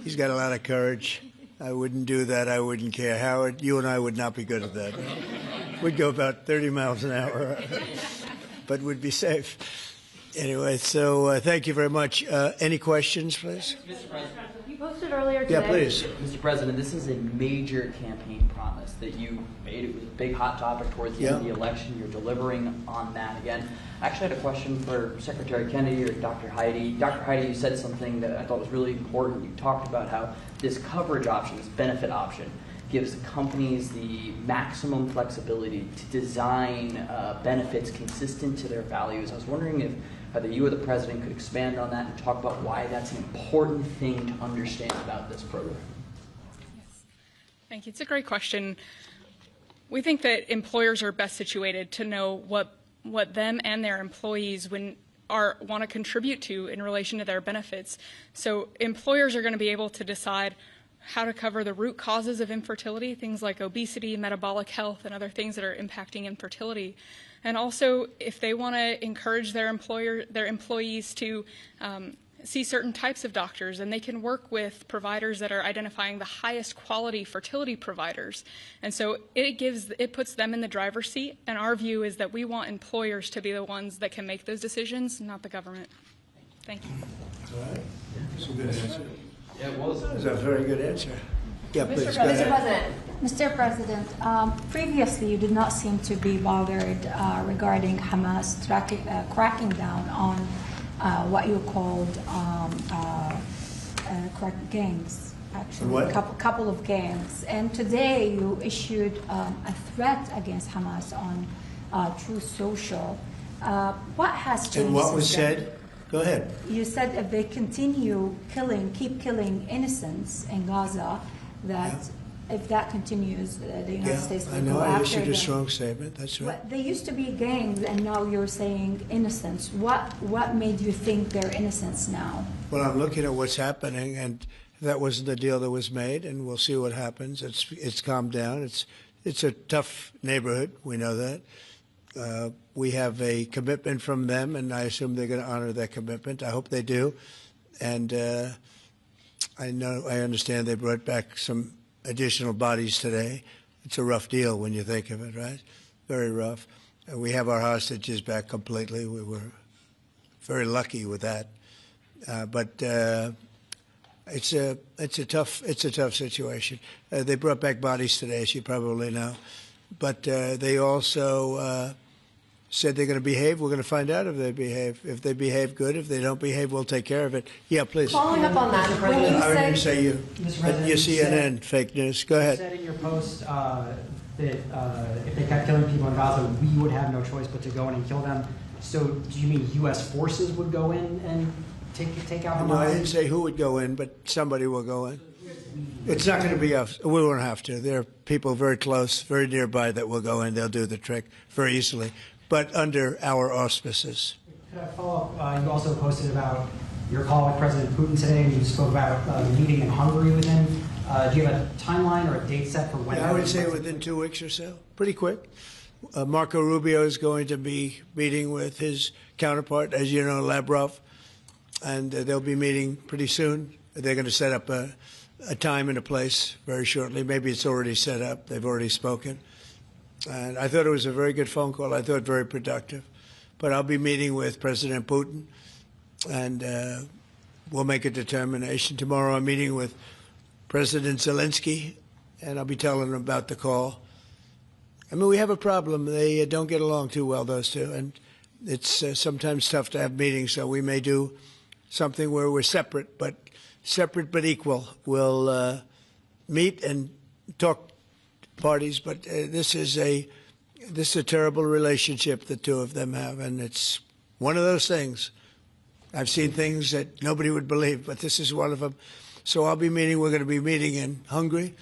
He's got a lot of courage. I wouldn't do that. I wouldn't care. Howard, you and I would not be good at that. We'd go about 30 miles an hour, but we'd be safe. Anyway, so thank you very much. Any questions, please? Mr. President. You posted earlier today. Yeah, please. Mr. President, this is a major campaign promise that you made. It was a big hot topic towards the end of the election. You're delivering on that again. I actually had a question for Secretary Kennedy or Dr. Heidi. Dr. Heidi, you said something that I thought was really important. You talked about how this coverage option, this benefit option, gives companies the maximum flexibility to design benefits consistent to their values. I was wondering if either you or the President could expand on that and talk about why that's an important thing to understand about this program. Yes. Thank you. It's a great question. We think that employers are best situated to know what them and their employees want to contribute to in relation to their benefits. So employers are going to be able to decide how to cover the root causes of infertility, things like obesity, metabolic health, and other things that are impacting infertility. And also, if they want to encourage their employees to see certain types of doctors, and they can work with providers that are identifying the highest quality fertility providers. And so it puts them in the driver's seat, and our view is that we want employers to be the ones that can make those decisions, not the government. Thank you. All right. That's a good answer. Yeah, it was. That's a very good answer. Yeah, please. Mr. President, Previously, you did not seem to be bothered regarding Hamas cracking down on what you called gangs, actually, what? couple of gangs. And today you issued a threat against Hamas on Truth Social. What has changed? And what was since then? said? Go ahead. You said if they continue keep killing innocents in Gaza, that if that continues, the United States will I know. go I after issued them. a strong statement. That's right. They used to be gangs, and now you're saying innocents. What made you think they're innocents now? Well, I'm looking at what's happening, and that wasn't the deal that was made, and we'll see what happens. It's calmed down. It's a tough neighborhood. We know that. We have a commitment from them, and I assume they're going to honor that commitment. I hope they do. And I understand they brought back some additional bodies today. It's a rough deal when you think of it, right? Very rough. And we have our hostages back completely. We were very lucky with that. But it's a tough situation. They brought back bodies today, as you probably know. But they also said they're going to behave. We're going to find out if they behave. If they behave, good. If they don't behave, we'll take care of it. Yeah, please. Following up on that, when you I didn't said say you. Your CNN fake news. Go ahead. You said in your post that if they kept killing people in Gaza, we would have no choice but to go in and kill them. So do you mean U.S. forces would go in and take out Hamas? No, I didn't say who would go in, but somebody will go in. It's not going to be us. We won't have to. There are people very close, very nearby that will go in. They'll do the trick very easily, but under our auspices. Could I follow up? You also posted about your call with President Putin today, and you spoke about the meeting in Hungary with him. Do you have a timeline or a date set for when? Yeah, I would say within 2 weeks or so. Pretty quick. Marco Rubio is going to be meeting with his counterpart, as you know, Lavrov, and they'll be meeting pretty soon. They're going to set up a time and a place very shortly. Maybe it's already set up. They've already spoken. And I thought it was a very good phone call. I thought very productive. But I'll be meeting with President Putin, and we'll make a determination. Tomorrow I'm meeting with President Zelensky, and I'll be telling him about the call. I mean, we have a problem. They don't get along too well, those two, and it's sometimes tough to have meetings, so we may do something where we're separate but equal. We'll meet and talk parties, but this is a terrible relationship the two of them have, and it's one of those things. I've seen things that nobody would believe, but this is one of them. So we're going to be meeting in Hungary.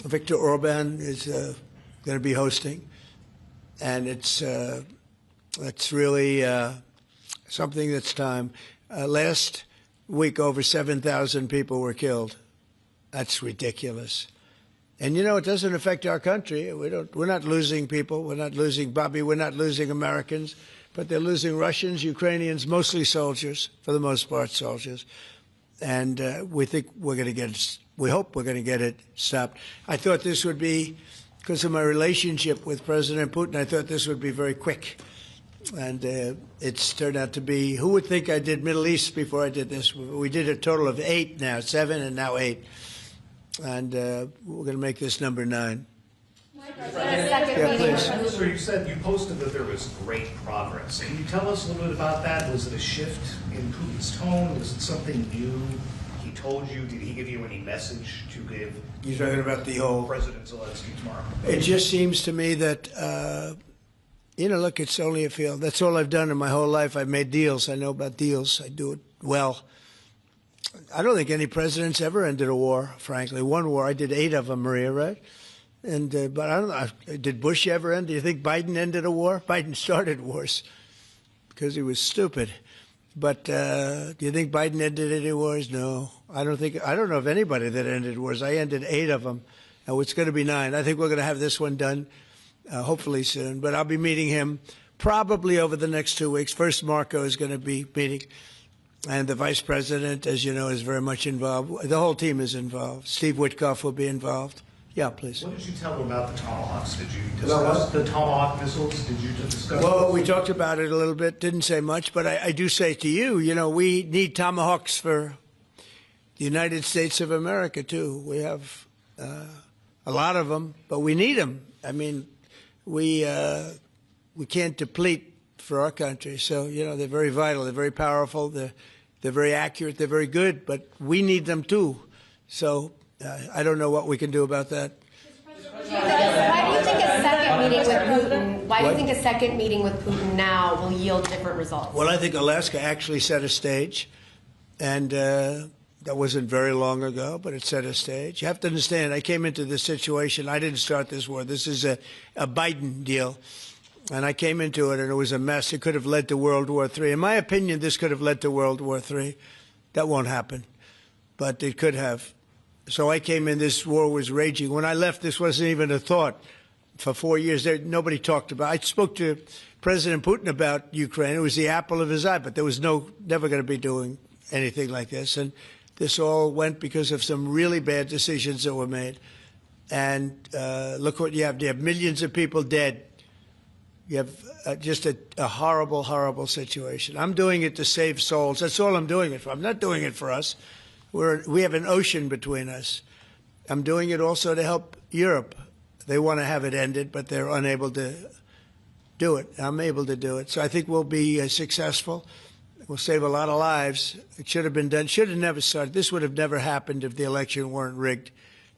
Viktor Orban is going to be hosting, and it's really something that's time. Last week, over 7,000 people were killed. That's ridiculous. And, you know, it doesn't affect our country. We're not losing people. We're not losing Bobby. We're not losing Americans. But they're losing Russians, Ukrainians, mostly soldiers, for the most part soldiers. and we think we're going to get it. We hope we're going to get it stopped. I thought this would be, because of my relationship with President Putin, I thought this would be very quick. And it's turned out to be, who would think I did Middle East before I did this? We did a total of 8 now, 7 and now 8. And we're going to make this number 9. Yeah, please. So you said, you posted that there was great progress. Can you tell us a little bit about that? Was it a shift in Putin's tone? Was it something new he told you? Did he give you any message to give? You're talking about the whole... President Zelensky tomorrow. It just seems to me that, look, it's only a field. That's all I've done in my whole life. I've made deals. I know about deals. I do it well. I don't think any president's ever ended a war, frankly. One war, I did 8 of them, Maria, right? And but I don't know, did Bush ever end? Do you think Biden ended a war? Biden started wars because he was stupid. But do you think Biden ended any wars? No, I don't think. I don't know of anybody that ended wars. I ended 8 of them. Now it's going to be 9. I think we're going to have this one done hopefully soon. But I'll be meeting him probably over the next 2 weeks. First, Marco is going to be meeting. And the vice president, as you know, is very much involved. The whole team is involved. Steve Witkoff will be involved. Yeah, please. What did you tell him about the Tomahawks? Did you discuss the Tomahawk missiles? Did you discuss? Well, we talked about it a little bit. Didn't say much, but I do say to you, we need Tomahawks for the United States of America, too. We have a lot of them, but we need them. I mean, we can't deplete for our country. So, they're very vital. They're very powerful. They're very accurate. They're very good, but we need them, too. So I don't know what we can do about that. Why do you think a second meeting with Putin? Why do you think a second meeting with Putin now will yield different results? Well, I think Alaska actually set a stage, and that wasn't very long ago, but it set a stage. You have to understand, I came into this situation. I didn't start this war. This is a Biden deal, and I came into it, and it was a mess. It could have led to World War III. In my opinion, this could have led to World War III. That won't happen, but it could have. So I came in, this war was raging. When I left, this wasn't even a thought. For 4 years, nobody talked about it. I spoke to President Putin about Ukraine. It was the apple of his eye, but there was never going to be doing anything like this. And this all went because of some really bad decisions that were made. And look what you have. You have millions of people dead. You have just a horrible, horrible situation. I'm doing it to save souls. That's all I'm doing it for. I'm not doing it for us. We have an ocean between us. I'm doing it also to help Europe. They want to have it ended, but they're unable to do it. I'm able to do it. So I think we'll be successful. We'll save a lot of lives. It should have been done. Should have never started. This would have never happened if the election weren't rigged.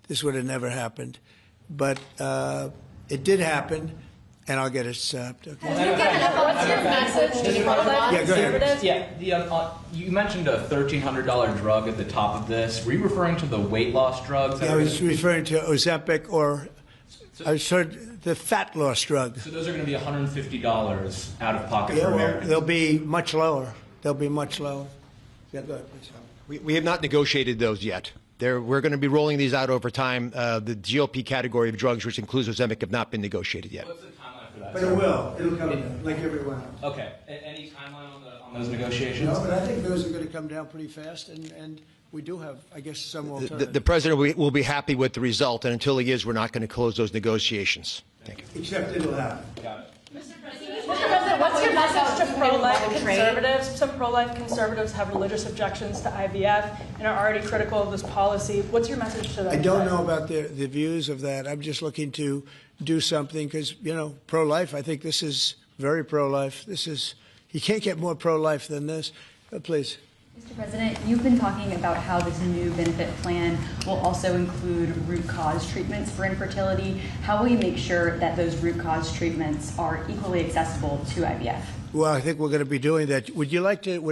This would have never happened. But it did happen, and I'll get it stopped. Okay. What's your message to pro-life Yeah, go ahead. conservatives? Yeah, you mentioned a $1,300 drug at the top of this. Were you referring to the weight loss drugs? I was referring to Ozempic, or I was heard the fat loss drug. So those are going to be $150 out of pocket Yeah, for well, Americans. they'll be much lower. They'll be much lower. Yeah, go ahead, please. We have not negotiated those yet. We're going to be rolling these out over time. The GLP category of drugs, which includes Ozempic, have not been negotiated yet. What's the timeline for that? But it will. It'll come down, like everyone else. Okay. Any timeline on those negotiations? No, but I think those are going to come down pretty fast, and we do have, I guess, some alternatives. The president will be happy with the result, and until he is, we're not going to close those negotiations. Thank you. Except it'll happen. Got it. Mr. President, what's your message to pro-life conservatives? Some pro-life conservatives have religious objections to IVF and are already critical of this policy. What's your message to them? I don't know about the views of that. I'm just looking to do something because, pro-life, I think this is very pro-life. You can't get more pro-life than this. Please. Mr. President, you've been talking about how this new benefit plan will also include root cause treatments for infertility. How will you make sure that those root cause treatments are equally accessible to IVF? Well, I think we're going to be doing that. Would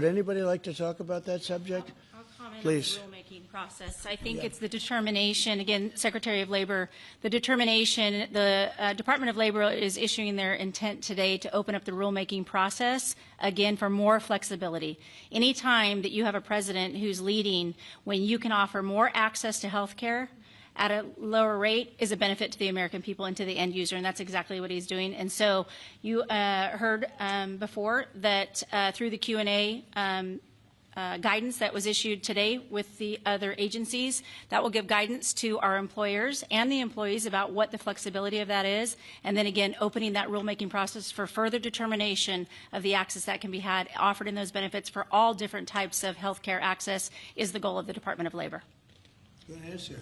anybody like to talk about that subject? I'll comment Please. on the rulemaking process. I think it's the determination, again, Secretary of Labor, the determination, the Department of Labor is issuing their intent today to open up the rulemaking process, again, for more flexibility. Anytime that you have a president who's leading when you can offer more access to health care at a lower rate is a benefit to the American people and to the end user, and that's exactly what he's doing. And so you heard before that through the Q&A guidance that was issued today with the other agencies. That will give guidance to our employers and the employees about what the flexibility of that is, and then again, opening that rulemaking process for further determination of the access that can be had, offered in those benefits for all different types of health care access is the goal of the Department of Labor. Good answer.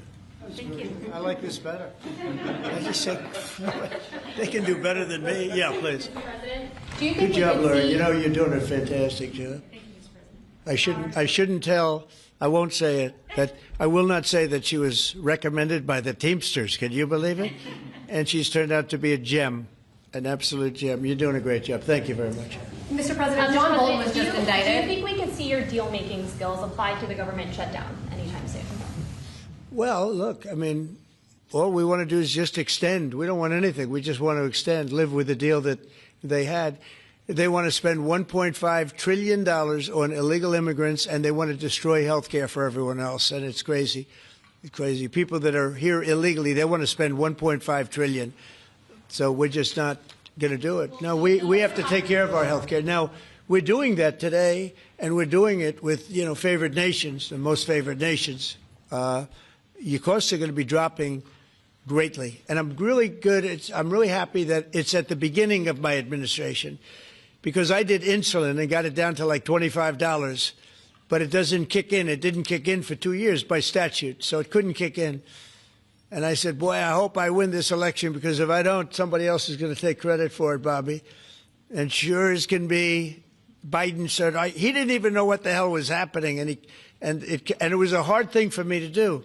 Thank you. I like this better. I just said, they can do better than me. Yeah, please. Do you think Good we job, could Laura. see- You know, you're doing a fantastic job. I shouldn't tell, I won't say it, that I will not say that she was recommended by the Teamsters. Can you believe it? And she's turned out to be a gem, an absolute gem. You're doing a great job. Thank you very much. Mr. President, John Bolton was just Do you indicted. think we can see your deal-making skills applied to the government shutdown anytime soon? Well, look, I mean, all we want to do is just extend. We don't want anything. We just want to extend, live with the deal that they had. They want to spend $1.5 trillion on illegal immigrants, and they want to destroy health care for everyone else. And it's crazy. It's crazy. People that are here illegally, they want to spend $1.5 trillion. So we're just not going to do it. No, we have to take care of our health care. Now, we're doing that today, and we're doing it with, favored nations, the most favored nations. Your costs are going to be dropping greatly. And I'm really I'm really happy that it's at the beginning of my administration, because I did insulin and got it down to like $25, but it doesn't kick in. It didn't kick in for 2 years by statute, so it couldn't kick in. And I said, boy, I hope I win this election, because if I don't, somebody else is going to take credit for it, Bobby. And sure as can be, Biden said, he didn't even know what the hell was happening, and it was a hard thing for me to do.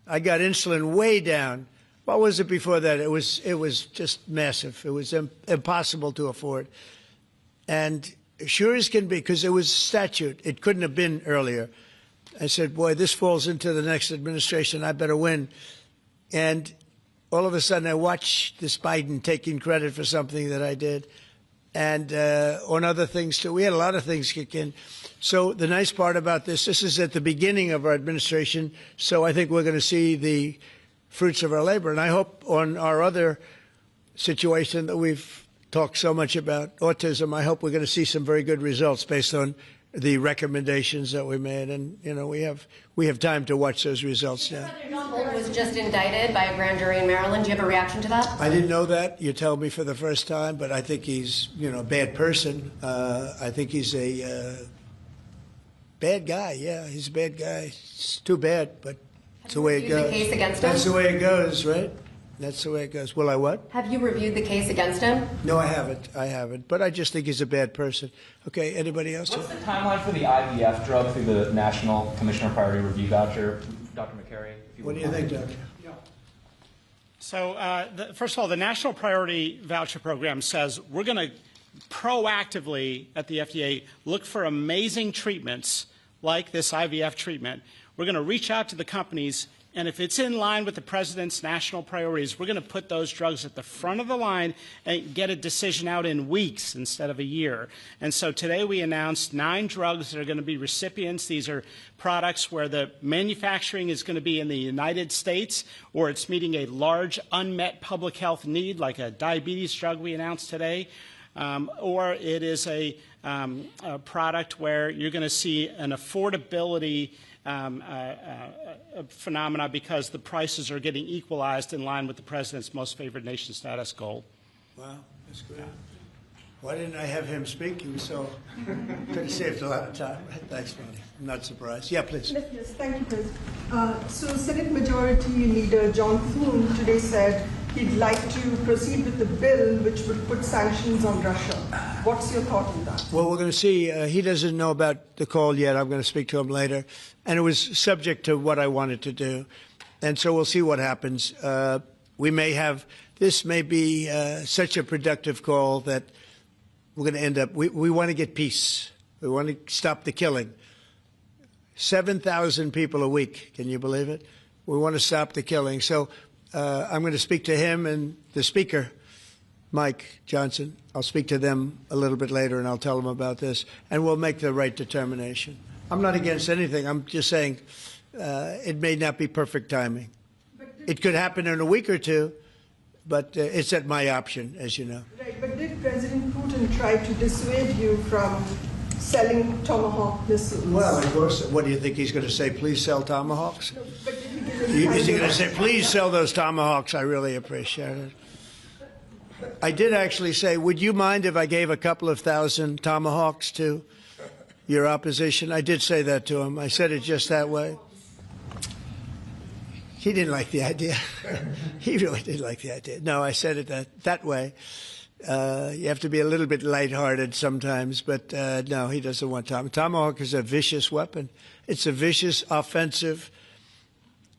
I got insulin way down. What was it before that? It was just massive. It was impossible to afford. And sure as can be, because it was statute, it couldn't have been earlier. I said, boy, this falls into the next administration. I better win. And all of a sudden, I watched this Biden taking credit for something that I did, and on other things too. We had a lot of things kick in. So the nice part about this is at the beginning of our administration. So I think we're going to see the fruits of our labor. And I hope on our other situation that we've talked so much about, autism, I hope we're going to see some very good results based on the recommendations that we made. And, we have time to watch those results now. John Bolton was just indicted by a grand jury in Maryland. Do you have a reaction to that? I didn't know that. You tell me for the first time, but I think he's, a bad person. I think he's a bad guy. Yeah, he's a bad guy. It's too bad, but it's the way it goes. Have you reviewed the case against him? That's the way it goes, right? That's the way it goes. Will I what? Have you reviewed the case against him? No, I haven't. But I just think he's a bad person. Okay, anybody else? What's the timeline for the IVF drug through the National Commissioner Priority Review Voucher? Dr. McCary? What do you think, Doctor? So, first of all, the National Priority Voucher Program says we're going to proactively at the FDA look for amazing treatments like this IVF treatment. We're going to reach out to the companies, and if it's in line with the president's national priorities, we're going to put those drugs at the front of the line and get a decision out in weeks instead of a year. And so today we announced 9 drugs that are going to be recipients. These are products where the manufacturing is going to be in the United States, or it's meeting a large unmet public health need, like a diabetes drug we announced today, or it is a product where you're going to see an affordability phenomena because the prices are getting equalized in line with the president's most favored nation status goal. Wow, that's great. Why didn't I have him speak? He was could have saved a lot of time. Thanks, Ronnie. I'm not surprised. Yeah, please. Yes, thank you, President. So Senate Majority Leader John Thune today said he'd like to proceed with the bill which would put sanctions on Russia. What's your thought on that? Well, we're going to see. He doesn't know about the call yet. I'm going to speak to him later. And it was subject to what I wanted to do. And so we'll see what happens. This may be such a productive call that we're going to end up, we want to get peace. We want to stop the killing. 7,000 people a week. Can you believe it? We want to stop the killing. So I'm going to speak to him and the Speaker, Mike Johnson. I'll speak to them a little bit later, and I'll tell them about this, and we'll make the right determination. I'm not against anything. I'm just saying it may not be perfect timing. It could happen in a week or two, but it's at my option, as you know. Right, but did President Putin try to dissuade you from selling Tomahawk missiles. Well, of course, what do you think he's going to say? Please sell Tomahawks? But did he give any Is he kind going to of- say, please sell those Tomahawks? I really appreciate it. I did actually say, would you mind if I gave a couple of thousand Tomahawks to your opposition? I did say that to him. I said it just that way. He didn't like the idea. He really didn't like the idea. No, I said it that way. You have to be a little bit lighthearted sometimes, but no, he doesn't want Tomahawk. Tomahawk is a vicious weapon. It's a vicious, offensive,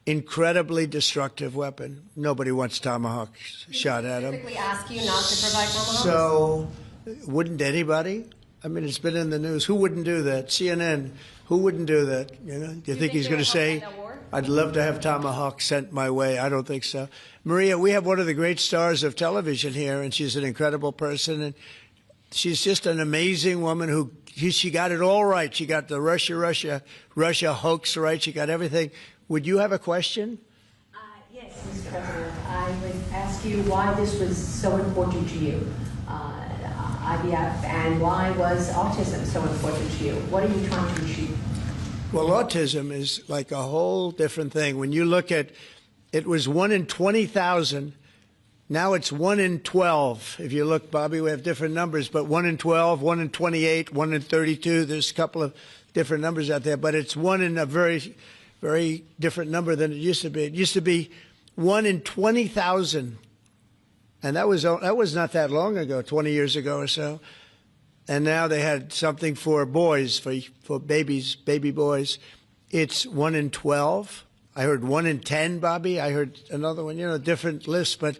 incredibly destructive weapon. Nobody wants Tomahawk shot at them. Specifically ask you not to provide Tomahawks? So, wouldn't anybody? I mean, it's been in the news. Who wouldn't do that? CNN. Who wouldn't do that? You know? Do you think he's going to say, "I'd love to have Tomahawk sent my way"? I don't think so. Maria, we have one of the great stars of television here, and she's an incredible person, and she's just an amazing woman who she got it all right. She got the Russia hoax right. She got everything. Would you have a question? Yes, Mr. President. I would ask you why this was so important to you, IVF, and why was autism so important to you? What are you trying to achieve? Well, autism is like a whole different thing. When you look at, it was 1 in 20,000. Now it's 1 in 12. If you look, Bobby, we have different numbers, but 1 in 12, 1 in 28, 1 in 32. There's a couple of different numbers out there, but it's 1 in a very, very different number than it used to be. It used to be 1 in 20,000. And that was not that long ago, 20 years ago or so. And now they had something for boys, for babies, baby boys. It's 1 in 12. I heard 1 in 10, Bobby. I heard another one, different lists. But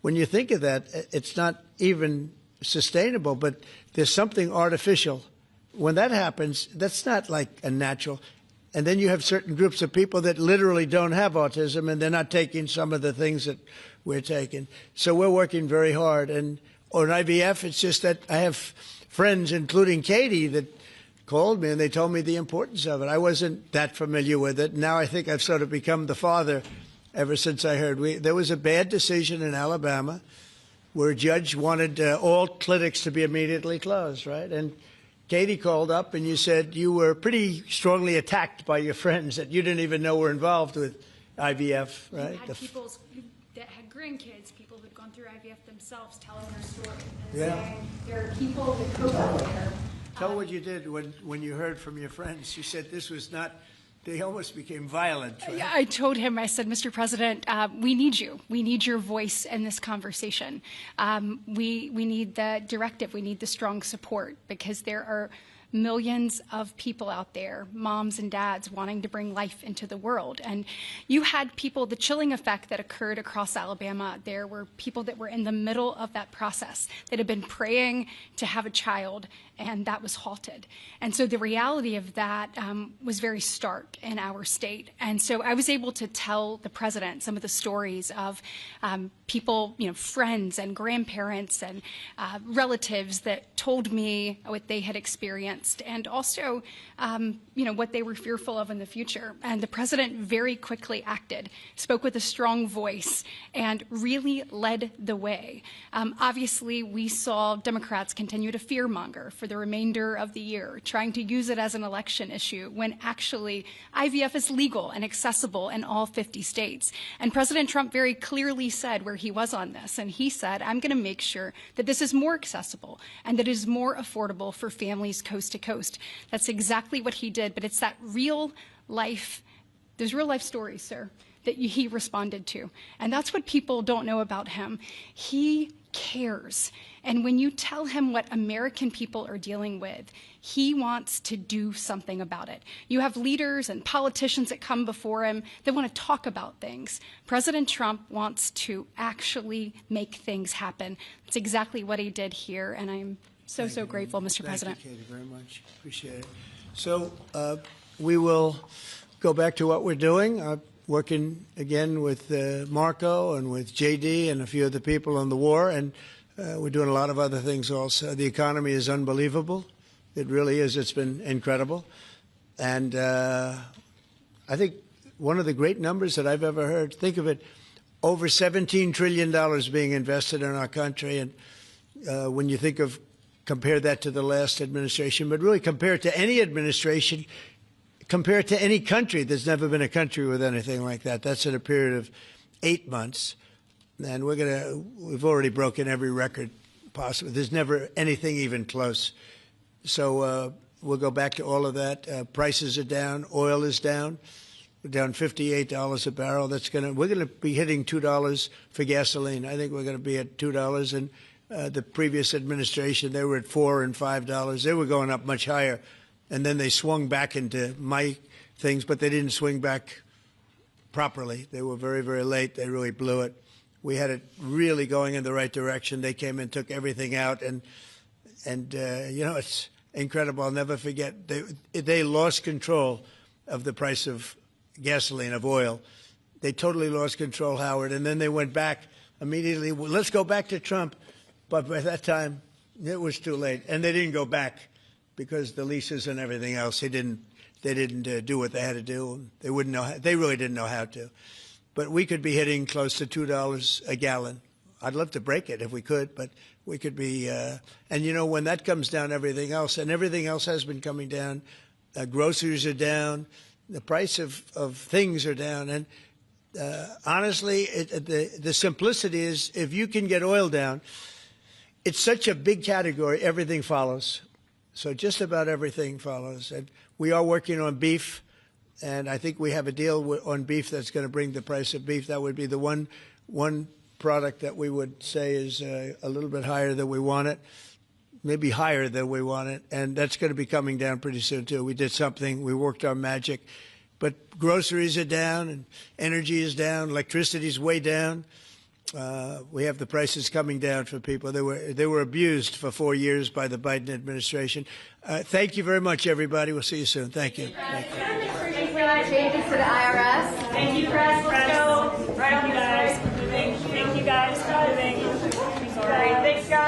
when you think of that, it's not even sustainable, but there's something artificial. When that happens, that's not like a natural. And then you have certain groups of people that literally don't have autism, and they're not taking some of the things that we're taking. So we're working very hard. And on IVF, it's just that I have friends, including Katie, that called me and they told me the importance of it. I wasn't that familiar with it. Now I think I've sort of become the father ever since I heard. There was a bad decision in Alabama where a judge wanted all clinics to be immediately closed, right? And Katie called up and you said you were pretty strongly attacked by your friends that you didn't even know were involved with IVF, right? You had people that had grandkids, people who'd gone through IVF themselves telling their story and saying there are people that cope out there. Tell what you did when you heard from your friends. You said this was not, they almost became violent, right? I told him, I said, Mr. President, we need you. We need your voice in this conversation. We need the directive. We need the strong support because there are millions of people out there, moms and dads, wanting to bring life into the world. And you had people, the chilling effect that occurred across Alabama, there were people that were in the middle of that process that had been praying to have a child, and that was halted. And so the reality of that was very stark in our state. And so I was able to tell the president some of the stories of people, friends and grandparents and relatives that told me what they had experienced and also, what they were fearful of in the future. And the president very quickly acted, spoke with a strong voice, and really led the way. Obviously, we saw Democrats continue to fearmonger for the remainder of the year, trying to use it as an election issue when actually IVF is legal and accessible in all 50 states. And President Trump very clearly said where he was on this, and he said, I'm going to make sure that this is more accessible and that it is more affordable for families coast to coast. That's exactly what he did, but it's that real life, there's real life stories, sir, that he responded to. And that's what people don't know about him. He cares. And when you tell him what American people are dealing with, he wants to do something about it. You have leaders and politicians that come before him that want to talk about things. President Trump wants to actually make things happen. That's exactly what he did here, and I'm so grateful, Mr. President. Thank you, Katie, very much. Appreciate it. So we will go back to what we're doing. Working again with Marco and with JD and a few other people on the war, and we're doing a lot of other things also. The economy is unbelievable. It really is. It's been incredible. And I think one of the great numbers that I've ever heard, think of it, over $17 trillion being invested in our country. And when you think of compare that to the last administration, but really compare it to any administration, compare it to any country. There's never been a country with anything like that. That's in a period of 8 months. And we've already broken every record possible. There's never anything even close. So we'll go back to all of that. Prices are down. Oil is down. We're down $58 a barrel. We're going to be hitting $2 for gasoline. I think we're going to be at $2. And the previous administration, they were at $4 and $5. They were going up much higher. And then they swung back into my things, but they didn't swing back properly. They were very, very late. They really blew it. We had it really going in the right direction. They came and took everything out, and it's incredible. I'll never forget. They lost control of the price of gasoline, of oil. They totally lost control, Howard, and then they went back immediately. Well, let's go back to Trump, but by that time it was too late, and they didn't go back because the leases and everything else. They didn't do what they had to do. They wouldn't know. They really didn't know how to. But we could be hitting close to $2 a gallon. I'd love to break it if we could, but we could be. And when that comes down, everything else has been coming down. Groceries are down. The price of things are down. And honestly, the simplicity is if you can get oil down, it's such a big category, everything follows. So just about everything follows. And we are working on beef. And I think we have a deal on beef that's going to bring the price of beef. That would be the one product that we would say is a little bit higher than we want it, maybe higher than we want it. And that's going to be coming down pretty soon, too. We did something. We worked our magic. But groceries are down, and energy is down. Electricity is way down. We have the prices coming down for people. They were abused for 4 years by the Biden administration. Thank you very much, everybody. We'll see you soon. Thank you. Thank you. Changes to the IRS. Thank you, Press.